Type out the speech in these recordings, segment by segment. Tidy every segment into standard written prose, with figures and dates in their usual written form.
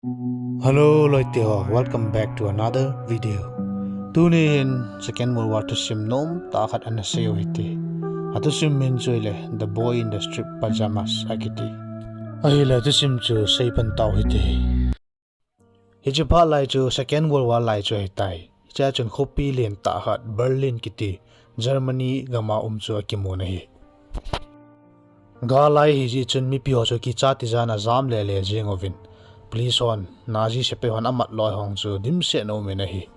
Hello Loiteo, welcome back to another video. Tune in Second World War to sim nom takat anaseo iti. Ato sim menjoyle the boy in the strip pajamas akiti. Ahila to sim chu saipan tau iti. Hijipa lai chu Second World War lai chu hitai. Cha chun khopi len takat Berlin kiti Germany gama chu akimona hi. Ga lai hiji chun mi pio chu ki cha tizana zam le le jengovin. Police on Nazi sepe hon amat loy hong chu dim se no me nahi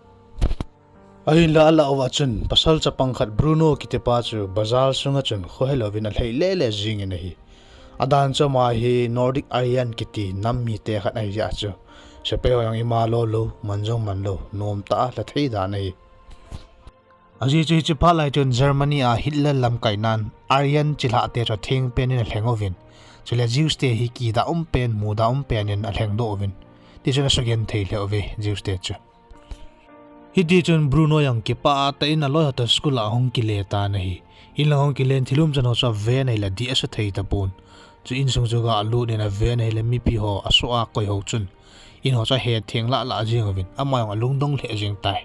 ahin la ala wa chun pasal chapang khat Bruno kitepa chu bazar sunga chun khohelovin a hlei le le jing nahi adan cha ma hi Nordic Aryan kiti nammi te khat ai ja chu sepe hong ima lo lo manjong man lo nom ta la thei da nahi aji chi chi pa lai chun Germany a Hitler lam kainan Aryan chila te cha thing pen in hlengovin chule Jews te hi ki da pen mu da pen in a thleng do ovin ti chuna sogen thei le ove Jews te chu hi ti chun Bruno yang ki pa ta in a lo ta school a hong ki le ta nahi in la hong ki len thilum chano cha ve nei la di asa thei ta pun chu in sung chu ga alu ne na ve nei le mi pi ho aso a koi ho chun in ho cha he theng la la jing ovin ama yang alung dong le jing tai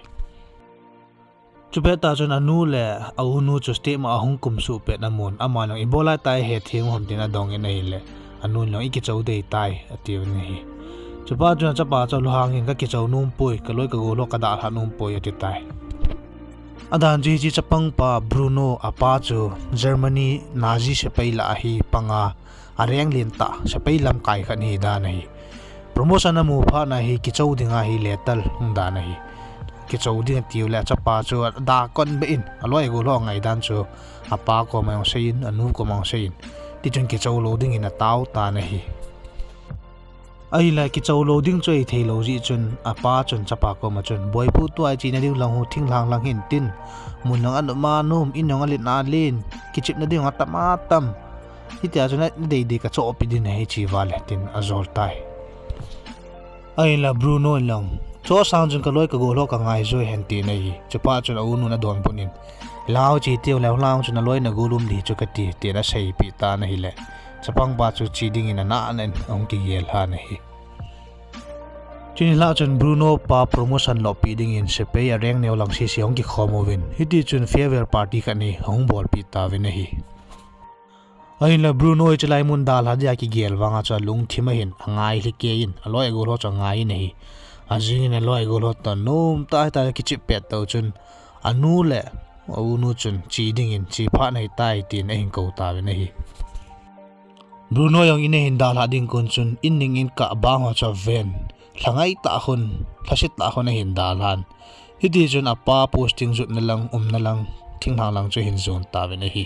Chupeta chun anu le aunu chu ste ma hong kum su pe namun ama nang ibola tai he thing hom tina dong in nei le anu no iki chau dei tai atiu ni chupa chun chapa chaw lu hangin ka ki chaw num pui ka loi ka go lo ka da ha num pui ati tai adan ji ji chapang pa Bruno apa chu Germany Nazi se peila hi panga areng lin ta se peilam kai khan hi da nei promotion amu pha na hi ki chaw dinga hi letal da nei ki chaw ding tiu la chapa chu da kon be in aloi go lo ngai dan chu apa ko ma sein anu ko ma sein ti chun ki chaw lo ding in a taw ta na hi ai la ki chaw lo ding choi thei lo ji chun apa chun chapa ko ma chun boy pu tu ai chi na diu lang hu thing lang hin tin mun nang an ma num in nang alit na lin ki chip na ding at ma tam hi tia chun dei dei ka cho pi din he chi wal tin azol tai ai la Bruno lang cho sang jun ka loi ka go lo ka ngai zoi hen ti nei chupa chun au nu na don punin lao chi tiu lao lao chun loi na gulum li chu ka ti te na sei pi ta na hi le chapang ba chu chi ding in na nen ong ki yel ha na hi chin la chun Bruno pa promotion lo pi ding in se pe ya reng neu lang si si ong ki khomovin hi ti chun farewell party ka ni hong bol pi ta ve na hi ai la Bruno chlai mun dal ha ja ki gel wanga cha lung thima hin angai hi ke in aloi go lo cha ngai nei Azing na loy go lot nom tai tai ki chip pet to chun anu le au nu chun chi ding in chi pha nei tai tin a hin ko ta ve nei Bruno yang ine hin dal hading kun chun inning in ka ba ho cha ven hlangai ta hun thasit ta hun hin dal han hidi chun apa posting zut na lang na lang thing hang lang chu hin zon ta ve nei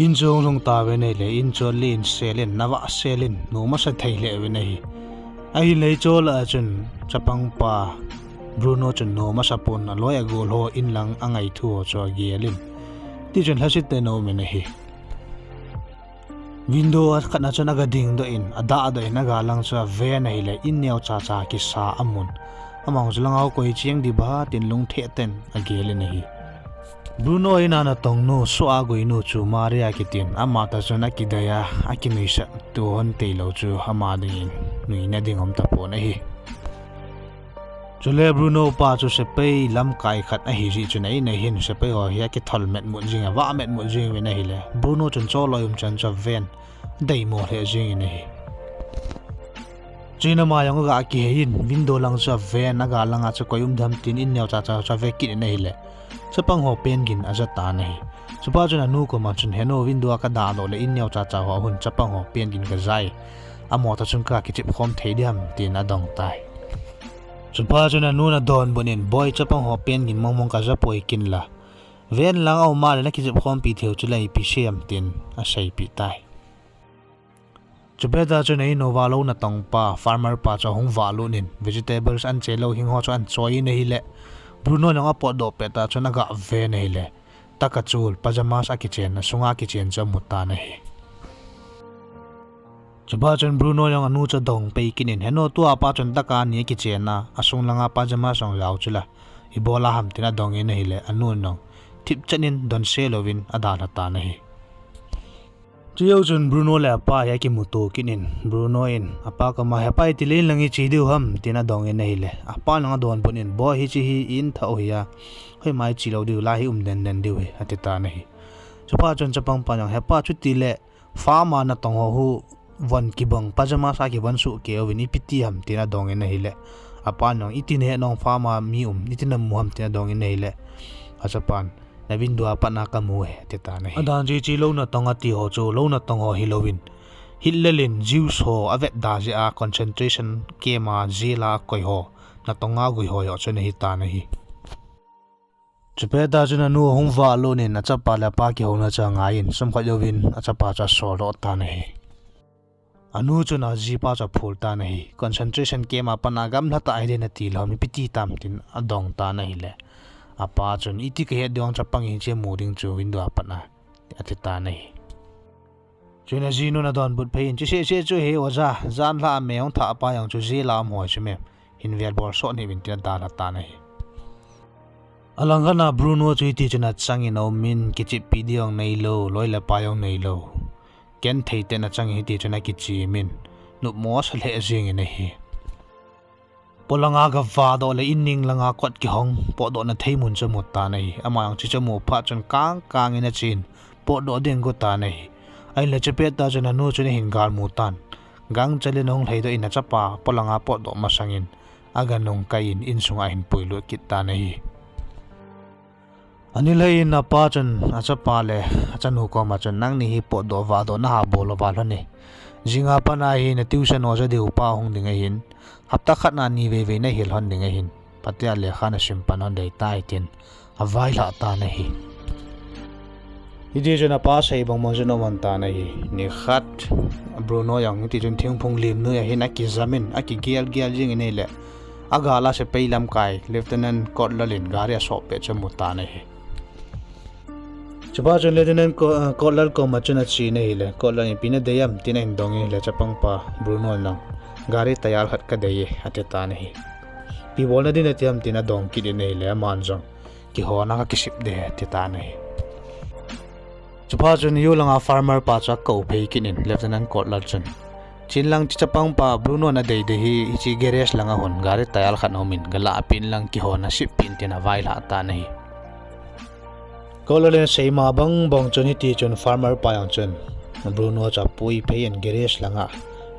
in zong long ta ve nei le in cho lin selin nawa selin no ma sa thei le ve nei ai lei chol a chun chapang pa Bruno chun no ma sapon aloi agol ho in lang angai thu cho gelin ti chun hasit te no me nei window at kana chun aga ding do in ada do in aga lang cha ve nei le in neu cha cha ki sa amun amang zulang au koi chiang di ba tin lung the ten agelin nei Bruno ina na tong no so agoi no chu maria kitin ama ta chuna kidaya akimisa to hon te lo chu hama ding nui na ding om ta po na hi chule Bruno pa chu se pe lam kai khat a hi ri chu nei nei hin se pe ho ya ki thol met mu jing wa met mu jing we na hi le Bruno chun cho loyum chan cha ven dei mo he jing nei China ma yang ga ki hin window lang cha ven aga langa cha koyum dham tin in neu cha cha cha ve ki nei le chapang ho pen gin aja ta nei chupa chuna nu ko ma chun heno window ka da lo le in neu cha cha ho hun chapang ho pen gin ka zai amo ta chun ka ki chip khom thei diam tin a dong tai chupa chuna nu na don bonin boy chapang ho pen gin mong ka za poi kin la ven lang au ma le ki chip khom pi theu chulai pi siam tin a sei pi tai chupeta chun ei no walo na tong pa farmer pa cha hong walo nin vegetables an chelo hing ho chan choi nei le Bruno nang apo do peta chuna ga ve nei le takachul pajamas a kitchen na sunga kitchen cha mutta nei chuba chun Bruno yang anu cha dong pe kinin heno tu apa chun taka ni kitchen na asung langa pajama song yaw chula ibola ham tina dong in nei le anu no tip chanin don selovin adana ta nei chiyo chun Bruno le apa ya ki mutu kinin Bruno in apa ka ma hepai tilin langi chidiu ham tina dong in nei le apa nang don bunin bo hi chi hi in tha oya hoi mai chi lo diu la hi den den diu hi atita nei chupa chun chapang pa nang hepa chu ti le farma na tong ho hu wan ki bang pajama sa ki wan su ke ovini piti ham tina dong in nei le apa nang itin he nong farma mi itin mu ham tina dong in nei le achapan na window apa na kamu he teta nei adan ji lo na tonga ti ho chu lo na tong ho hilowin hillelin juice ho avet da ji a concentration kema zela koi ho na tonga gui ho yo chune hi ta nei chupe da chuna nu hong wa lo ne na chapa la pa ki ho na cha nga in som kha yowin a chapa cha so lo ta nei anu chuna ji pa cha phul ta nei concentration kema panagam la ta identity lo mi piti tam tin adong ta nei le apa chun iti ke he dong chapang hi che moding chu window apana atita nei chuna jinu na don but phein che se chu he oza zan la me ong tha pa yang chu je la mo chu me hin vel bor so ni win tin da la ta nei alangana Bruno chu ti chuna changi no min ki chi pi diong nei lo loi la pa yong nei lo ken thei te na changi ti chuna ki chi min nu mo sa le jing nei hi polanga ga va do le inning langa kwat ki hong po do na theimun chamu ta nei amayang chi chamu pha chun kang ina chin po do ding go ta nei ai le chepe ta chuna nu chune hin gar mu tan gang chale nong thei do ina chapa polanga po do masangin aga nong kain in sunga hin poilo kit ta nei anilai na pa chun achapa le achanu ko ma chun nang ni hi po do va do na ha bolo ba lo ne jinga pa na hi na tuition o ja de upa hong ding hin hapta khat na ni ve na hil hon ding hin patya le khana simpan on dei tai tin avai la ta na hi ide jona pa sai bang mo jona wan ta na hi ni khat Bruno yang ti jun thing phung lim nu ya hin aki zamin aki gel jing ne le aga la se peilam kai lieutenant Kotlalin garia so pe chamu ta na hi chuba chun lieutenant Kotlal ko ma chuna chi ne hi le Kotlan pina deyam tin hin dong hi le chapang pa Bruno lang gari tayar khat ka deye ateta nei pi bolna din atiam tina dong ki din nei le manjang ki hona ka kisip de ateta nei chupa chun yu langa farmer pa cha ko phei kinin lieutenant Kotlar chun chin lang chi chapang pa Bruno na dei de hi chi garage langa hon gari tayar khat nomin gala pin lang ki hona ship pin tina vai la ta nei Kotlar seima bang bong chun hi ti chun farmer pa yang chun Bruno cha pui phei en garage langa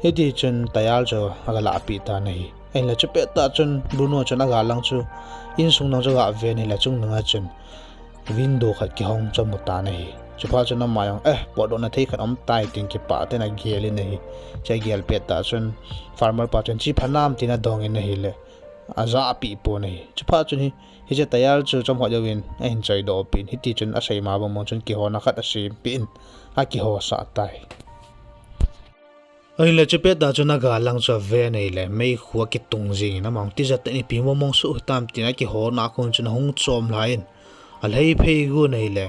hedi chun tayal cho agala api ta nei en la chupe ta chun Bruno chun aga lang chu in sung nang jaga ve nei la chung nanga chun window khat ki hong chamu ta nei chupa chun na mayang po do na thei khat am tai tin ki pa te na gel nei che gel pe ta chun farmer pa chun chi phanam tina dong in nei le aza api po nei chupa chun hi je tayal chu chom ho jawin en choi do pin hiti chun a sei ma ba mo chun ki ho na khat a sim pin a ki ho sa tai ai le chepe da chuna ga lang cha ve nei le mei khuwa ki tung jing na mang ti za te ni pi mo mong su tam ti na ki ho na khon chuna hong chom lain al hei phei gu nei le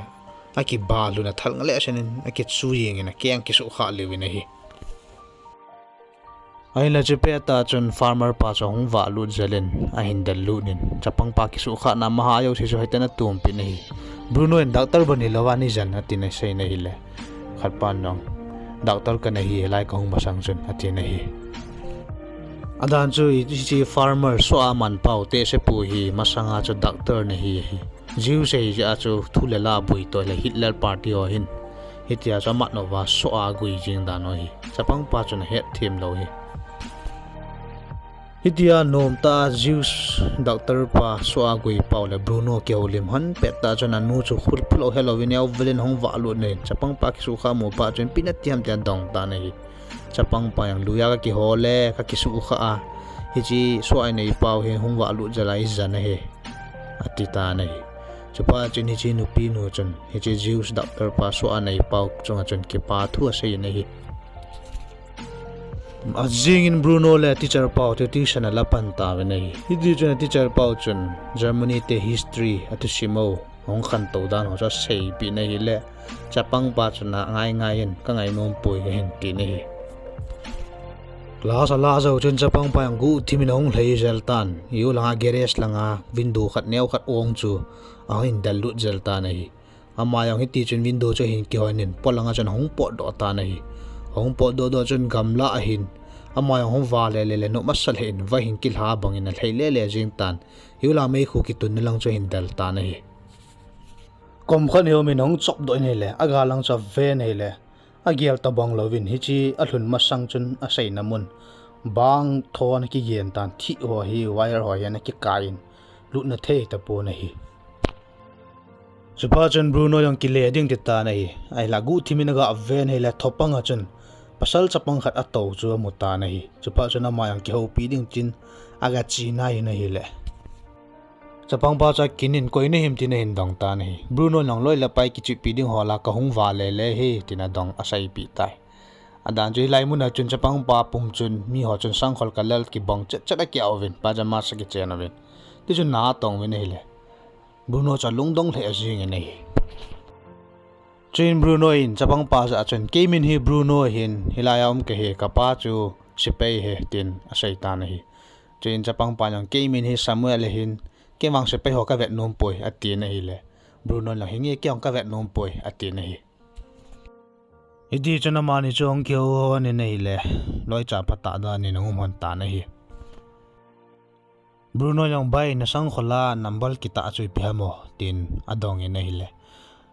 a ki ba lu na thal ngale asen a ki chu ying na kyang ki su kha le wi nei ai le chepe ta chun farmer pa cha hong wa lu jalen a hin dal lu nin chapang pa ki su kha na ma ha yo si so hetana tum pi nei Bruno en doctor bani lawani jan atin sei nei le khat pan nong doctor ka nahi lai ka hung basang chun ati nahi adan chu chi farmer so aman pau te se pu hi masanga chu doctor nahi hi jiu se ja chu thule la bui to le Hitler party o hin hitia cha mat no wa so a gui jing da no hi chapang pa chun het thim lo hi hitia nom ta jiu doctor pa so a gui pau le Bruno ke olim han peta chana nu chu khul phlo halloween ya velen hong wa lu ne chapang pa ki su kha mo pa chen pinatiam tian dong ta nei chapang pa yang luya ka ki hole ka ki su kha a hi chi so ai nei pau he hong wa lu jalai jan he ati ta nei chupa chen hi chi nu pi nu chun hi chi jiu doctor pa so a nei pau chunga chun ki pa thu a sei nei Azing in Bruno le teacher pau te tuition la pan ta ve nei hidi chun teacher pau chun Germany te history atu simo hong khan to dan ho cha sei pi nei le chapang pa chuna ngai en ka ngai nom poi hen ti nei class ala zo chun chapang pa yang gu thimin hong lei jel tan yu langa garage langa window khat neu khat ong chu a hin dal lu jel ta nei ama yang hiti chun window cho hin ki hoinin polanga chun hong po do ta nei hong po do chun gamla a hin ama yang hong wa le no masal hin va hin kil ha bangin a thlei le jing tan hiula mei khu ki tun lang cho hin dal ta nei kom khan hiu min hong chop do nei le aga lang cha ve nei le agial ta bang lovin hi chi a hlun ma sang chun a sei namun bang thon ki yen tan thi ho hi wire ho yan ki kain lu na the ta po nei Chupa chun Bruno yang kile ding tita nei ai lagu thiminaga aven hela thopanga chun pasal chapang khat ato chu muta nei chupa chun ama yang ki ho pi ding chin aga chi na hi nei le chapang pa cha kinin koi ne him tin hin dong ta nei Bruno nang loi la pai ki chi pi ding hola ka hung wa le he tina dong asai pi tai adan jui lai mun chun chapang pa pum chun mi ho chun sang khol kalal ki bong chat ki awin pajama sa ki chen awin ti chun na tong we nei le Bruno cha lungdong le ajing nei Chin Bruno in chapang pa sa chun kemin hi Bruno hin hilayam ke he kapa chu sipei he tin asai ta nei Chin chapang pa yang kemin hi Samuel hin kemang sipei ho ka vet nom poi ati nei le Bruno la hingi kyang ka vet nom poi ati nei idi chuna mani chong kyo ho nei le loi cha pata da ni ngum hon ta nei Bruno yang bai na sang khola nambal kita chui phamo tin adong in hile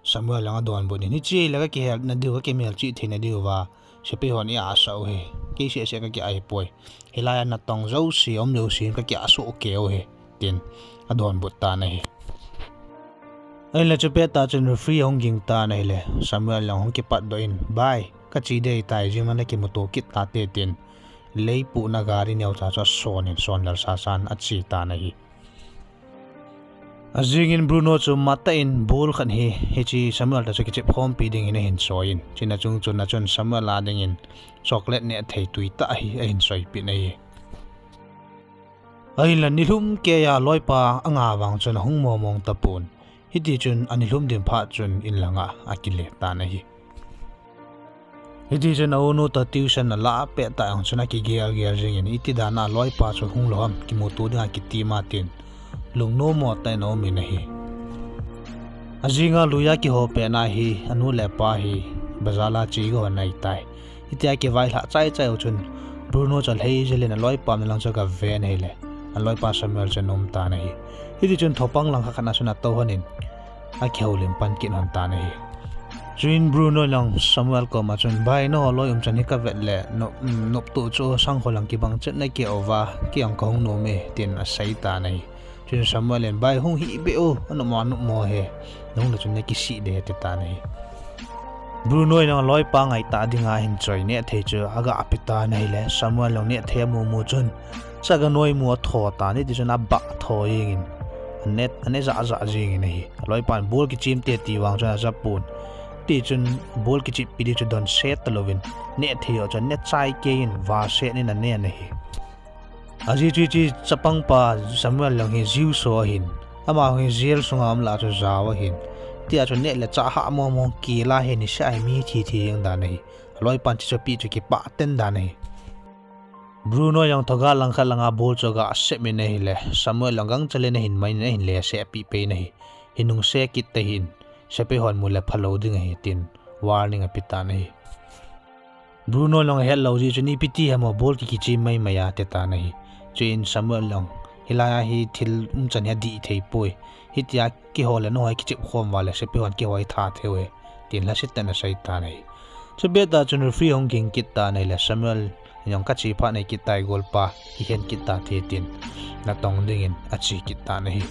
Samuel ang adon bo ni chi la ka help na diwa ke mel chi thina diwa sepe hon ya sau he ke se ka ki ai poi hilaya na tong zo si om lo si ka ki asu ke o he tin adon bo ta na he ai la chepe ta chen free hong ging ta na hile Samuel lang hong ki pat do in bai ka chi dei tai ji man ki moto kit ta te tin lei pu na gari neu cha cha son lal sa san achi ta na hi azingin Bruno chu mata in bol khan hi chi Samuel ta chu ki chep khom pi ding in hin soin china chung chun na chun Samuel la ding in chocolate ne thei tui ta hi a hin soi pi nei ai la nilum ke ya loi pa anga wang chun hung mo mong ta pun hi ti chun anilum dim pha chun in langa akile ta na hi Iti chen no ta tuition na la pe ta ang chuna ki gear jing in iti dana loi pa chu hung loham ki motu da ki ti ma tin lung no mo ta no mi nahi azinga luya ki ho pe na hi anu le pa hi bazala chi go nai tai iti ki vai la chai chun Bruno chal hei jele na loi pa na lang cha ka ve nei le loi pa Samuel chen nom ta nahi iti chen thopang lang kha kana suna to hanin a kheulim pan kin han ta nahi Chin Bruno lang Samuel ko ma chun bai no loi chan ka vet le no nop tu cho sang kholang ki bang chet na ki ova ki ang kong no me tin a sai ta nei chin Samuel en bai hung hi be o no mo he nong na chun na ki si de te ta nei Bruno nang loi pa ngai ta dinga hin choi ne the chu aga apita nei le Samuel long ne the mu chun saga noi mu tho ta ni ti chun a ba tho yin net ane za jing nei loi pan bol ki chim te ti wang cha pun ti chun bol ki chip pidi chu don set lovin ne theo chan ne chai ke in wa se ni na ne nei aji chi chapang pa Samuel lang hi jiu so hin ama hi zel sungam la chu zawa hin ti a chu ne le cha ha mo ki la he ni sai mi thi yang da nei loi pan chi pi chu ki pa ten da nei Bruno yang thoga lang kha langa bol choga se me nei le Samuel langang chale na hin mai na hin le se pi pe nei hinung se kit te hin sepe hon mule phalo ding hi tin warning a pita nei Bruno long hello ji chuni piti hamo bol ki chi mai maya te ta nei chin Samuel long hilaya hi thil chan ya di thei poi hitia ki hole no hai ki chip khom wala sepe hon ki hoi tha thewe tin la sit na sai ta nei chebe ta chun free hong king kit ta nei le Samuel yang ka chi pha nei ki tai gol pa ki hen ki ta the tin na tong ding in a chi ki ta nei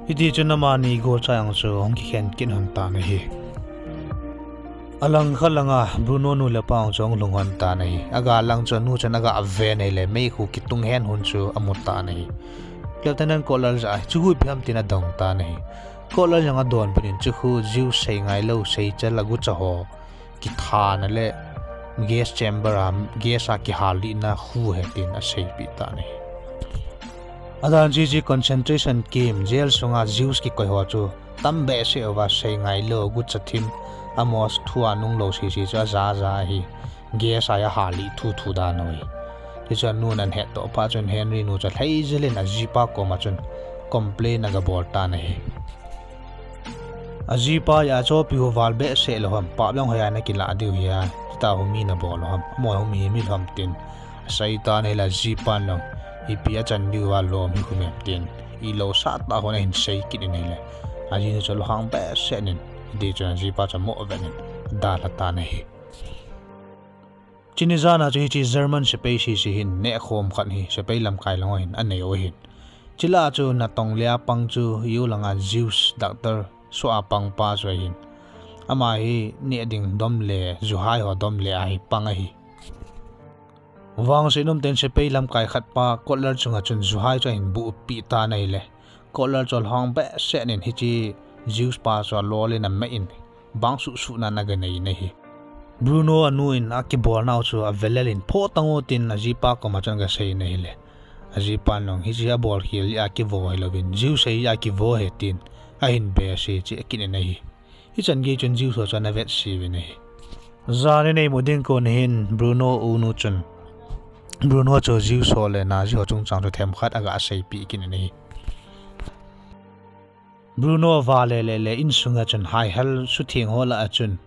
Iti chuna mani go chayang chu hong ki khen kin hon ta nei alang khalanga Bruno nu le paung chong lunghon ta nei aga lang chu nu chan aga ave nei le mei khu ki tung hen hun chu amut ta nei lieutenant colonel ja chu hu pham tina dong ta nei colonel yang adon pin chu hu jiu sei ngai lo sei cha lagu cha ho ki tha na le gas chamber am gas a ki hali na hu he tin a sei pi ta nei adan ji concentration game jail sunga Zeus ki koi ho chu tambe se wa sei ngai lo gu chathim amos thua nung lo si cha za hi gas aya hali thu da noi ti chan nu nan he to pa chun Henry nu cha thai jelen a jipa ko ma chun complain aga bol ta nei azipa ya cho piu wal be se lo ham pa long hoya na kila diu ya ta humi na bol ham mo humi mi ham tin saitan hela zipan long ipia chan diu wa lo mi khumem tin I lo sa ta ho na hin sei kin ni le aji ni chol hang be se nin de chan zipa cha mo venin da la ta na hi chinizana chi German species hin ne khom khan hi sepei lam kai long hin anei o hin chila chu na tong lia pang chu yu langa Zeus doctor so apang pa zo hin ama hi ne ding dom le zu hai ho dom le ai pang hi wang sinum ten sepei lam kai khat pa collar chunga chun zu hai cho hin bu pi ta nei le collar chol hang be se nin hi chi Zeus pa so lo le na me in bang su na na ga nei nei hi Bruno anuin akibor now chu a velelin pho tango tin ajipa ko machan ga sei nei le ajipa long hi ja bol khil ya ki vo lovin jiu sei ya ki vo he tin a hin be se chi kin nei hi chan ge chun jiu so chan na vet si vi nei zane nei modin ko hin Bruno unu chun Bruno cho jiu so le na ji ho chung chang cho them khat aga sei pi kin nei Bruno vale le in sunga chun hai hal su thing hola achun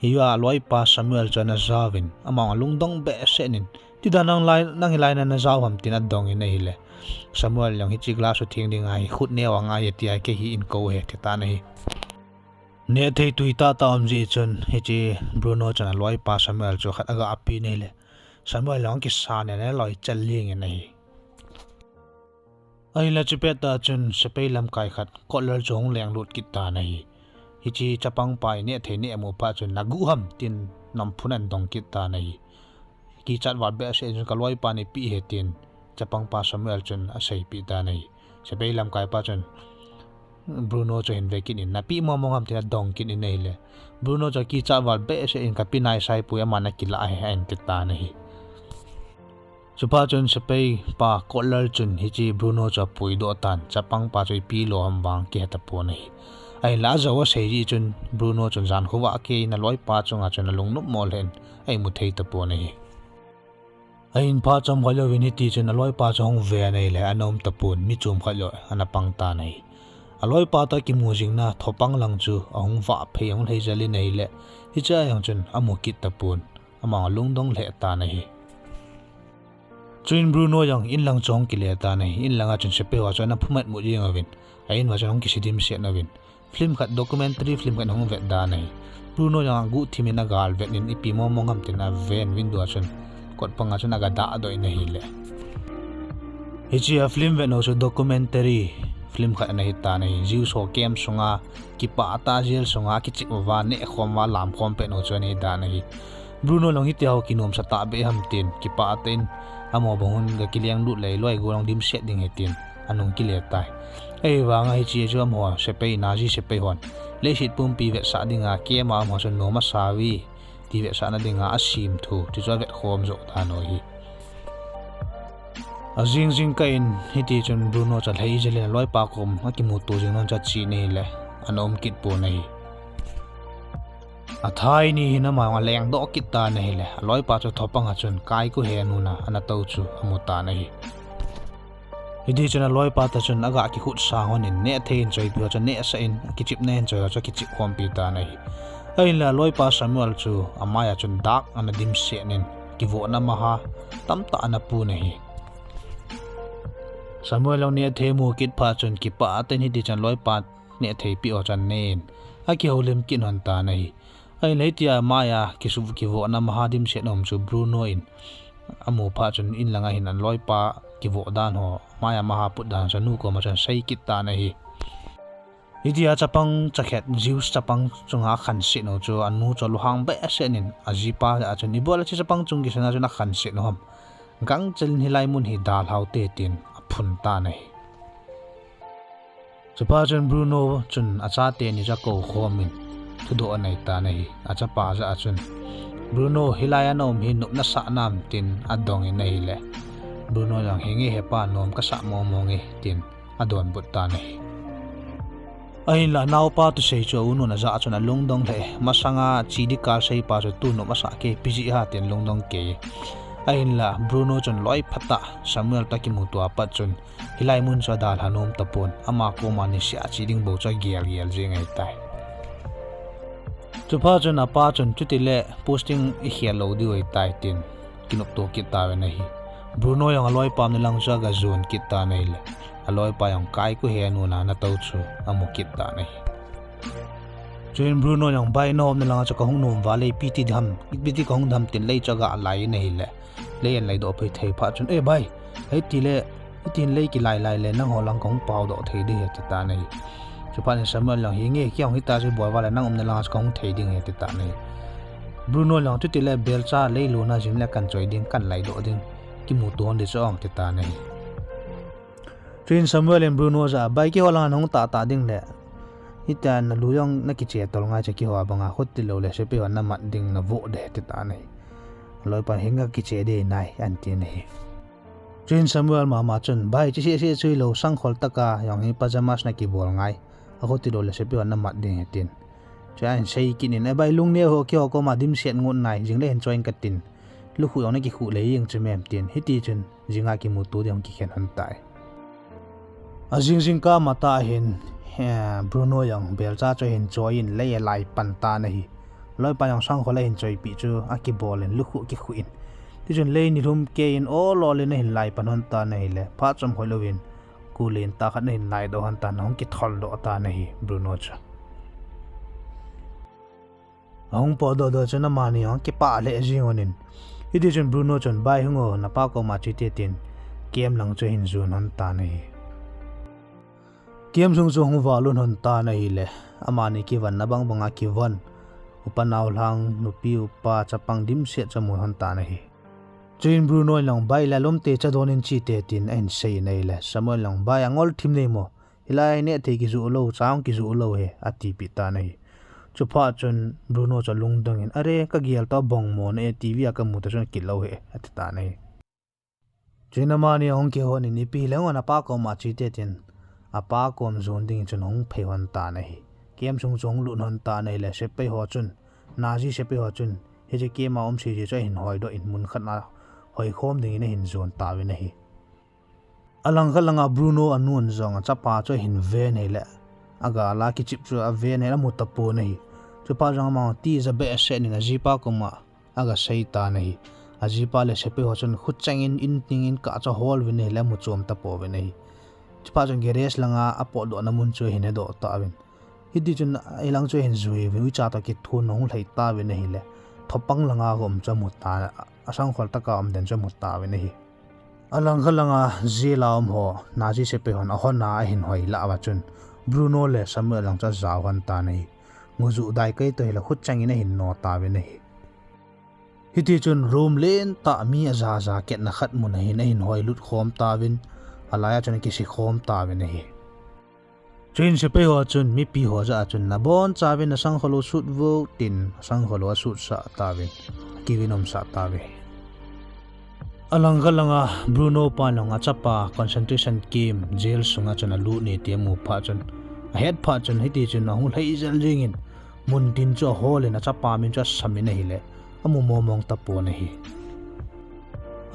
hiya loi pa Samuel chana zawin amang lungdong be senin tida nang lai na zaw ham tin adong in hi le Samuel yang hi chigla su thing ding ai khut ne wa nga yeti ai ke hi in ko he ta nei ne thei tuita ta am ji chun hi chi Bruno chana loi pa Samuel cho khat aga api nei le Samuel long ki sa ne loi chal ling nei ai la chupeta chun sepei lam kai khat collar jong leng lut ki ta nei hichi chapang pai ne thene emu pa chun nagu ham tin nam phunan dong ki ta nei ki chat wat be se jun kaloi pa ni pi he tin chapang pa Samuel chun a sei pi ta nei sepei lam kai pa chun Bruno cho hin vekin in na pi mo mo ham tin dong kin in nei le Bruno cho ki chat wat be se in ka pi nai sai pu ya mana ki la he en ti ta nei chupa chun sepei pa collar chun hichi Bruno cho pui do tan chapang pa choi pi lo ham wang ki hata po nei ai la zawa sei chun Bruno chun jan khuwa ke na loi pa chunga chun lung nup mol hen ai mu thei ta po nei ai in pa cham khalo wini ti chun loi pa chong ve nei le anom ta pun mi chum khalo ana pang ta nei aloi pa ta ki mu jing na thopang lang chu ahung wa phe ang lei jali nei le hi cha yang chun amu kit ta pun ama lung dong le ta nei chuin Bruno yang in lang chong ki le ta nei in langa chun sepe wa chana phumat mu jing awin ain wa chong ki sidim se na win film khat documentary film kan hong vet da nei Bruno yang gu thimina gal vet nin ipi mo mongam tin a ven window chun kot panga chun aga da do in hi le hichi a film vet no so documentary film khat na hi ta nei jiu so kem sunga ki pa ta jel sunga ki chi wa ne khom wa lam khom pe no chani da nei Bruno long hi te ho kinom sa ta be ham tin ki pa tin amo bongun ga kiliang du lei loi go long dim set ding he tin anung ki le tai ei wanga hi chi chu mo sepei naji sepei hon le hit pum pi ve sa dinga ke ma mo chon no ma sawi ti ve sa na dinga asim thu ti cho ve khom zo ta no hi azing jing ka in hi ti chon Bruno cha lei jele loi pa kom ki mu tu jing non cha chi nei le anom kit po nei athai ni hina ma leng do kit ta nei le loi pa cho thopang ha chun kai ku he nu na ana to chu amu ta nei idi chana loi pa ta chun aga ki khut sa hon in ne thein choi pi cha ne sa in ki chip nen choi cha ki chip khom pi ta nei ai la loi pa Samuel chu amaya chun dak ana dim se nen ki vo na ma ha tam ta na pu nei Samuel long ne the mu kit pha chun ki pa ten hi di chan loi pa ne thei pi o chan nen a ki holim kin hon ta nei ai leitia maya ki su ki vo na ma ha dim se nom chu Bruno in amu pha chun in langa hin an loi pa ki vo dan ho maya maha put dan sa nu ko ma chan sei kit ta nei idia chapang chakhet Zeus chapang chunga khan se no chu anu cho luhang be senin ajipa a chun ni bola chi chapang chung ki sana chuna khan se no ham gang chel ni lai mun hi dal hau te tin phun ta nei chapa chun Bruno chun acha te ni ja ko khomin thu do nei ta nei acha pa ja chun Bruno hilaya nom hi nup na sa nam tin adong in nei le Bruno yang hingi hepa nom ka sa mo nge tin adon but ta nei ai la naw pa tu sei cho unu na za chuna lungdong le masanga chidi ka sei pa so tu no masa ke piji ha tin lungdong ke ai la Bruno chun loi phata Samuel takimu to apa chun hilai mun so dal hanom tapon ama ko mani sia chiding bo cha gel gel je ngai tai chu pha chun apa chun chu ti le posting i hial lo di oi tai tin kinop to ki ta ve na hi Bruno yang aloi pam ni lang cha ga zone ki ta nei le aloi pa yang kai ku he nu na to chu amu ki ta nei Jane Bruno yang bai nom ni lang cha ka hung nom wale pt dham pt ka hung dham tin lei cha ga lai nei le le en lai do phei thei pha chun e bai hei ti le tin lei ki lai lai le nang ho lang kong pau do thei di he ti ta nei chu pa ni samuel lang hi nge kyang hi ta ji boy wala nang om ni lang cha kong thei ding he ti ta nei Bruno lang tu ti le bel cha lei lu na jing le kan choi ding kan lai do ding ki mu ton de chong ti ta nei Jane Samuel and Bruno za bai ki ho lang nong ta ding le Hitan na luyong na kiche tol nga cha ki ho banga khot ti lo le se pe na mat ding na vo de ti ta nei loi pa hinga kiche de nai an ti nei Jane Samuel mama chun bai chi se chui lo sang khol taka yang hi pajamas na ki bol ngai a khot ti lo le se pe na mat ding hetin cha an sei ki ni na bai lung ne ho ki ho ko ma dim set ngun nai jing le en join ka tin lu khu yong na ki khu le yeng che mem tin hi ti chun jinga ki mu tu ding ki khen han tai a jing ka mata hin Bruno yang bel cha cho hin join le lai pan ta nei loi pa yang sang khole hin choi pi chu a ki bolen lu khu ki khuin ti chen le ni rum ke in o lo le nei lai pan hon ta nei le pha chom holovin ku len ta khat nei lai do han ta nong ki thol do ta nei Bruno cha ong po do chana mani ong ki pa le jingonin hi ti chen Bruno chon bai hungo na pa ko ma chi te tin kem lang cho hin zun hon ta nei Kiam sung sung walun hon ta na hi le amani ki van na bang banga ki van upanaw lang nupi upa chapang dim se chamu hon ta na hi Jane Bruno lang bai la lom te cha donin chi te tin en sei nei le Samuel lang bai angol thim nei mo hilai ne te ki zu lo chang ki zu lo he ati pi ta na hi chupa chun Bruno cha lung dong in are ka gial ta bong mo ne tv ka mu ta chun ki lo he ati ta na hi Jane amani ong ki hon ni pi le ngona pa ko ma chi te tin apa kom zon ding chun hong phei hon ta nei kem sung sung lu non ta nei le se pe ho chun na ji se pe ho chun he je ke ma om si je cha hin hoi do in mun khat na hoi khom ding ne hin zon ta we nei alang khalanga Bruno anun zong cha pa cho hin ve nei le aga la ki chip chu a ve nei la mu ta po nei chu pa jang ma ti za be se ni na ji pa ko ma aga sei ta nei a ji pa le se pe ho chun khut chang in ting in ka cha hol we nei le mu chom ta po we nei pa jong geres langa apo do na mun chu hine do ta awin hidi chun ilang chu hin zui vi cha ta ki thu nong lai ta we nei le thopang langa gom cha mu ta asang khol ta ka am den cha mu ta we nei alang khalanga zilaum ho na ji se pe hon a hon na hin hoi la wa chun Bruno le Samuel lang cha za wan ta nei muzu dai kai to la khut chang ina hin no ta we nei hidi chun room len ta mi a za ket na khat mun hin hoi lut khom ta win alaya chun ki si khom ta ve nei Jane se pe ho chun mi pi ho za chun na bon cha ve na sang kholo sut vo tin sang kholo sut sa ta ve ki vinom sa ta ve alang galanga Bruno pa longa chapa concentration camp jail sunga chuna lu ni te mu pha chun head pha chun hiti chun hu lai jal jingin mun tin cho hole na chapa min cha sami nei le amu momong ta po nei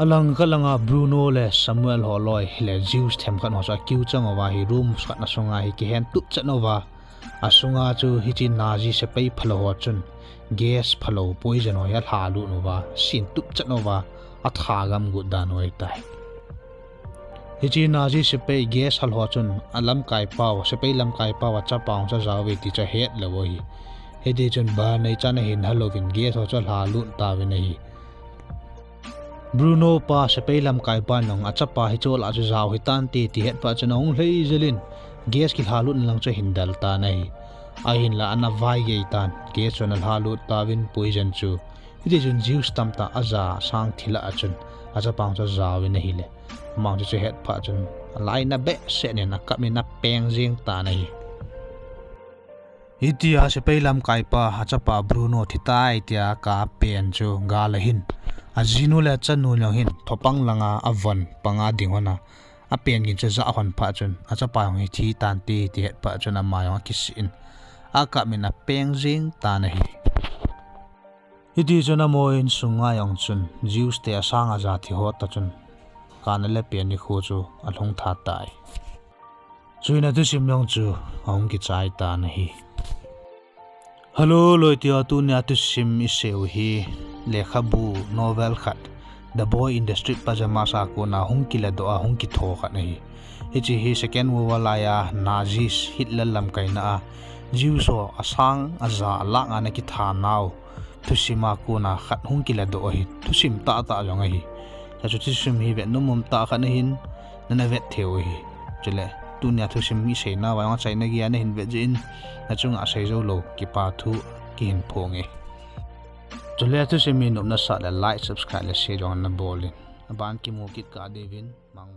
alang kalanga Bruno le Samuel holoi le Zeus them khan ho sa kiu chang wa hi room sat na songa hi ki hen tup chanova asunga chu hi chi naji se pei phalo ho chun gas phalo poison ho ya halu no wa sin tup chanova atha gam gu dan oi tai hi chi naji se pei gas hal ho chun alam kai paw se pei lam kai paw cha paw cha zawi ti cha het le wo hi he de chun ba nei cha na hin halloween gas ho cha halu ta we nei Bruno pa se pe lam kai pa nong acha pa hi chol a chu zaw hi tan ti het pa chanong hlei zelin gas ki halut lang che hindal ta nei a hin la ana vai ge tan gas chon al halut ta win poison chu ide jun juice tam ta aza sang thila achun acha pang cha zaw ne hi le mang che het pa chun lai na be se ne na ka me na peng jing ta nei itia se pe lam kai pa acha pa Bruno thitai tia ka pen chu ga la hin azinu le chanu lo hin thopang langa avan panga dingona a pen gin che za hon pha chun acha pa hi thi tan ti ti pa chun a ma yong kisin a ka mina peng jing ta na hi hiti chuna mo in sunga yong chun juice te asanga za thi ho ta chun kan le pen ni khu chu a long tha tai chuina tu sim yong chu hong ki chai ta na hi Hello loi tia tu nya tu sim iseu hi lekhabu novel khat The Boy in the Street Pajama sa ko na hung kila do a hung ki tho khat nei hi hi second world war ya Nazis Hitler lam kai na jiu so asang aza la nga na ki tha naw tu sima ko na khat hung kila do hi tu sim ta ta jong hi cha chu tu sim hi ve no mum ta khat na hin na vet theo hi chule tu nya tu sim mi sei na wa nga chai na gi na hin ve jin na chung a sei zo lo ki pa thu ki hin phonge chule tu sim mi no na sa la like subscribe la share jong na bolin ban ki mo ki ka devin mang